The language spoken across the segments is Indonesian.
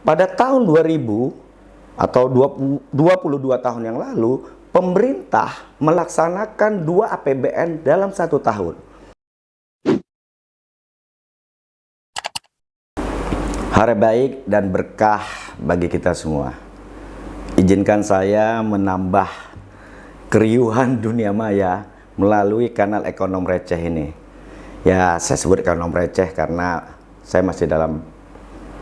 Pada tahun 2000 atau 22 tahun yang lalu, pemerintah melaksanakan 2 APBN dalam 1 tahun. Hari baik dan berkah bagi kita semua. Izinkan saya menambah keriuhan dunia maya melalui kanal Ekonom Receh ini. Ya, saya sebut Ekonom Receh karena saya masih dalam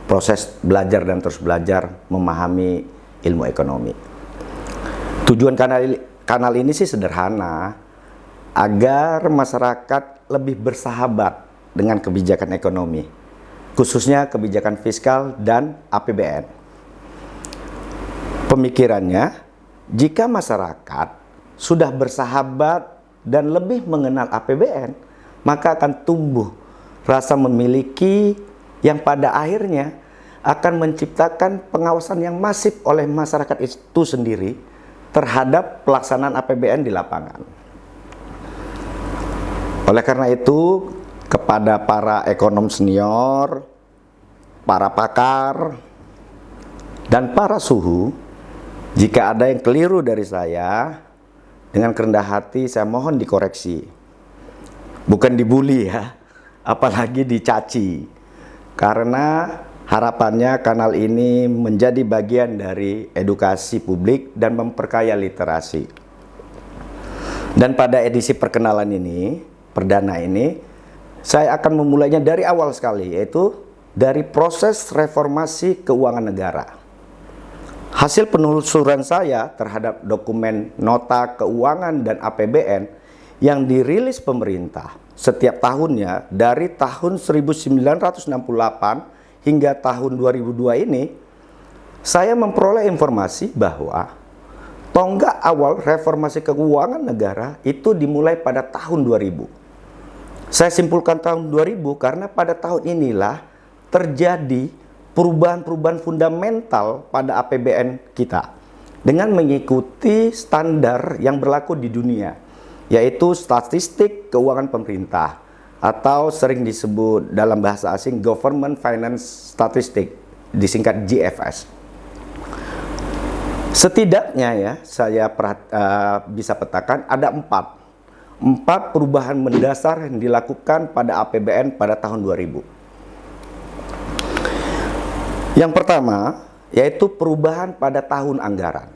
proses belajar dan terus belajar memahami ilmu ekonomi. Tujuan kanal ini sih sederhana, agar masyarakat lebih bersahabat dengan kebijakan ekonomi, khususnya kebijakan fiskal dan APBN. Pemikirannya, jika masyarakat sudah bersahabat dan lebih mengenal APBN, maka akan tumbuh rasa memiliki yang pada akhirnya akan menciptakan pengawasan yang masif oleh masyarakat itu sendiri terhadap pelaksanaan APBN di lapangan. Oleh karena itu, kepada para ekonom senior, para pakar, dan para suhu, jika ada yang keliru dari saya, dengan kerendah hati saya mohon dikoreksi. Bukan dibully ya, apalagi dicaci. Karena harapannya kanal ini menjadi bagian dari edukasi publik dan memperkaya literasi. Dan pada edisi perkenalan ini, perdana ini, saya akan memulainya dari awal sekali, yaitu dari proses reformasi keuangan negara. Hasil penelusuran saya terhadap dokumen nota keuangan dan APBN yang dirilis pemerintah setiap tahunnya dari tahun 1968 hingga tahun 2002 ini, saya memperoleh informasi bahwa tonggak awal reformasi keuangan negara itu dimulai pada tahun 2000. Saya simpulkan tahun 2000 karena pada tahun inilah terjadi perubahan-perubahan fundamental pada APBN kita dengan mengikuti standar yang berlaku di dunia, yaitu statistik keuangan pemerintah atau sering disebut dalam bahasa asing Government Finance Statistic, disingkat GFS. Setidaknya ya, saya bisa petakan ada empat perubahan mendasar yang dilakukan pada APBN pada tahun 2000. Yang pertama, yaitu perubahan pada tahun anggaran.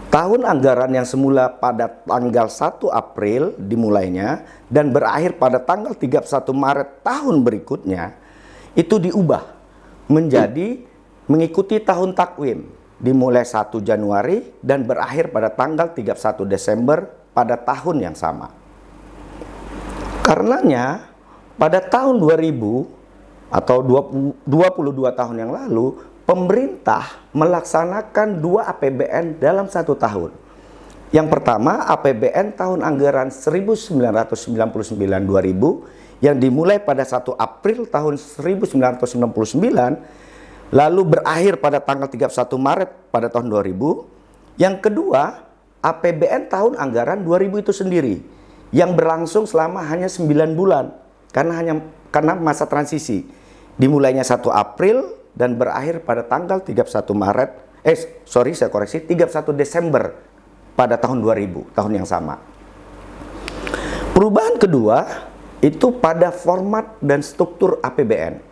Tahun anggaran yang semula pada tanggal 1 April dimulainya dan berakhir pada tanggal 31 Maret tahun berikutnya, itu diubah menjadi mengikuti tahun takwim, dimulai 1 Januari dan berakhir pada tanggal 31 Desember pada tahun yang sama. Karenanya, pada tahun 2000 atau 22 tahun yang lalu, pemerintah melaksanakan 2 APBN dalam 1 tahun. Yang pertama, APBN tahun anggaran 1999-2000 yang dimulai pada 1 April tahun 1999, lalu berakhir pada tanggal 31 Maret pada tahun 2000. Yang kedua, APBN tahun anggaran 2000 itu sendiri, yang berlangsung selama hanya 9 bulan, karena masa transisi. Dimulainya 1 April dan berakhir pada tanggal 31 Desember pada tahun 2000, tahun yang sama. Perubahan kedua itu pada format dan struktur APBN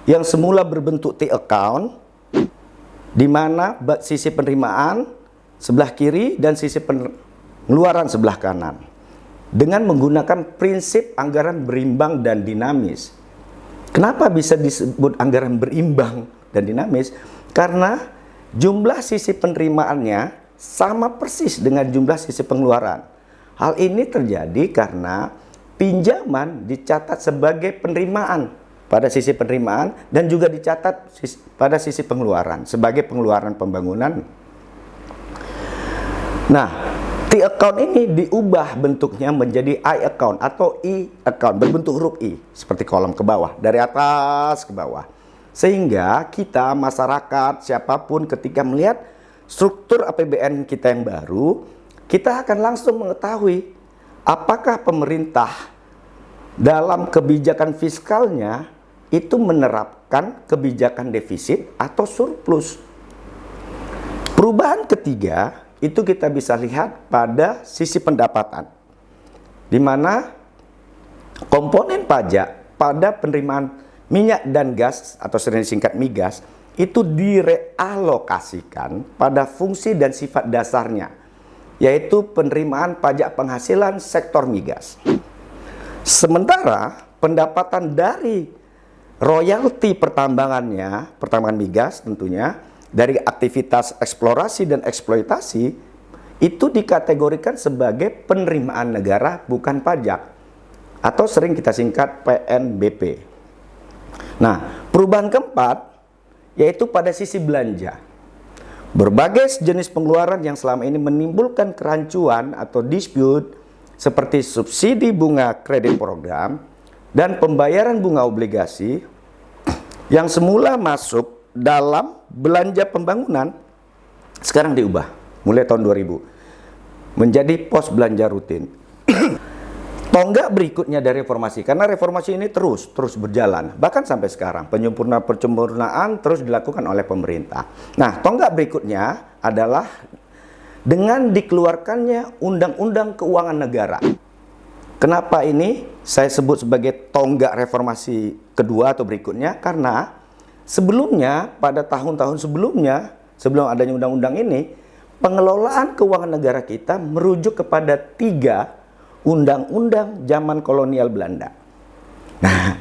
yang semula berbentuk T-account, di mana sisi penerimaan sebelah kiri dan sisi pengeluaran sebelah kanan, dengan menggunakan prinsip anggaran berimbang dan dinamis. Kenapa bisa disebut anggaran berimbang dan dinamis? Karena jumlah sisi penerimaannya sama persis dengan jumlah sisi pengeluaran. Hal ini terjadi karena pinjaman dicatat sebagai penerimaan pada sisi penerimaan dan juga dicatat pada sisi pengeluaran sebagai pengeluaran pembangunan. Nah, T-account ini diubah bentuknya menjadi I-account atau E-account, berbentuk huruf I, seperti kolom ke bawah, dari atas ke bawah. Sehingga kita, masyarakat, siapapun ketika melihat struktur APBN kita yang baru, kita akan langsung mengetahui apakah pemerintah dalam kebijakan fiskalnya itu menerapkan menerapkan kebijakan defisit atau surplus. Perubahan ketiga itu kita bisa lihat pada sisi pendapatan, di mana komponen pajak pada penerimaan minyak dan gas atau sering disingkat migas itu direalokasikan pada fungsi dan sifat dasarnya, yaitu penerimaan pajak penghasilan sektor migas. Sementara pendapatan dari royalti pertambangan migas tentunya dari aktivitas eksplorasi dan eksploitasi itu dikategorikan sebagai penerimaan negara bukan pajak atau sering kita singkat PNBP. Nah, perubahan keempat yaitu pada sisi belanja. Berbagai jenis pengeluaran yang selama ini menimbulkan kerancuan atau dispute seperti subsidi bunga kredit program dan pembayaran bunga obligasi yang semula masuk dalam belanja pembangunan sekarang diubah mulai tahun 2000 menjadi pos belanja rutin. Tonggak berikutnya dari reformasi, karena reformasi ini terus berjalan bahkan sampai sekarang, penyempurnaan terus dilakukan oleh pemerintah. Nah, tonggak berikutnya adalah dengan dikeluarkannya Undang-Undang Keuangan Negara. Kenapa ini saya sebut sebagai tonggak reformasi kedua atau berikutnya? Karena sebelumnya, pada tahun-tahun sebelumnya, sebelum adanya undang-undang ini, pengelolaan keuangan negara kita merujuk kepada 3 undang-undang zaman kolonial Belanda. Nah,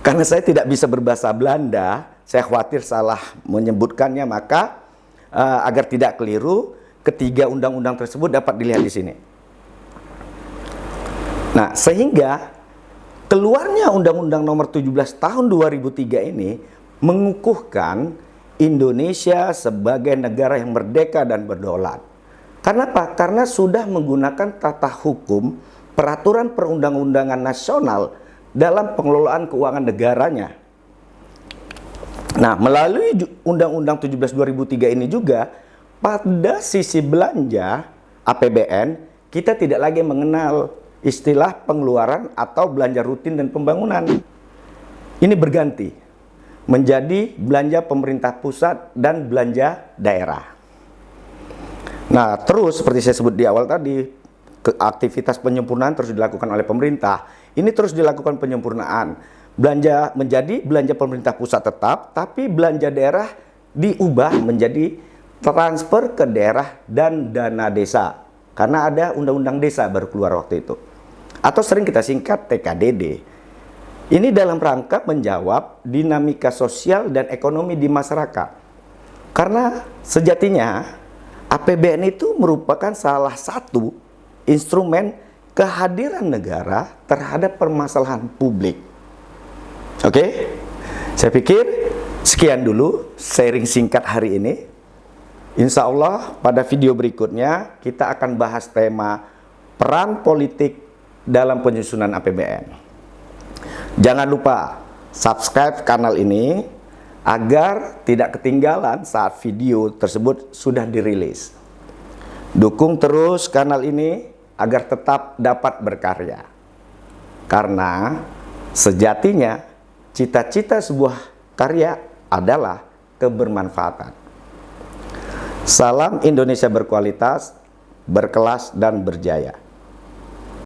karena saya tidak bisa berbahasa Belanda, saya khawatir salah menyebutkannya, maka agar tidak keliru, ketiga undang-undang tersebut dapat dilihat di sini. Nah, sehingga keluarnya Undang-Undang Nomor 17 Tahun 2003 ini mengukuhkan Indonesia sebagai negara yang merdeka dan berdaulat. Karena apa? Karena sudah menggunakan tata hukum peraturan perundang-undangan nasional dalam pengelolaan keuangan negaranya. Nah, melalui Undang-Undang 17 2003 ini juga pada sisi belanja APBN kita tidak lagi mengenal istilah pengeluaran atau belanja rutin dan pembangunan. Ini berganti menjadi belanja pemerintah pusat dan belanja daerah. Nah, terus seperti saya sebut di awal tadi, aktivitas penyempurnaan terus dilakukan oleh pemerintah. Ini terus dilakukan penyempurnaan. Belanja menjadi belanja pemerintah pusat tetap, tapi belanja daerah diubah menjadi transfer ke daerah dan dana desa. Karena ada undang-undang desa baru keluar waktu itu. Atau sering kita singkat TKDD. Ini dalam rangka menjawab dinamika sosial dan ekonomi di masyarakat. Karena sejatinya APBN itu merupakan salah satu instrumen kehadiran negara terhadap permasalahan publik. Oke? Saya pikir sekian dulu sharing singkat hari ini. Insya Allah pada video berikutnya kita akan bahas tema peran politik dalam penyusunan APBN. Jangan lupa subscribe kanal ini agar tidak ketinggalan saat video tersebut sudah dirilis. Dukung terus kanal ini agar tetap dapat berkarya. Karena sejatinya cita-cita sebuah karya adalah kebermanfaatan. Salam Indonesia berkualitas, berkelas dan berjaya.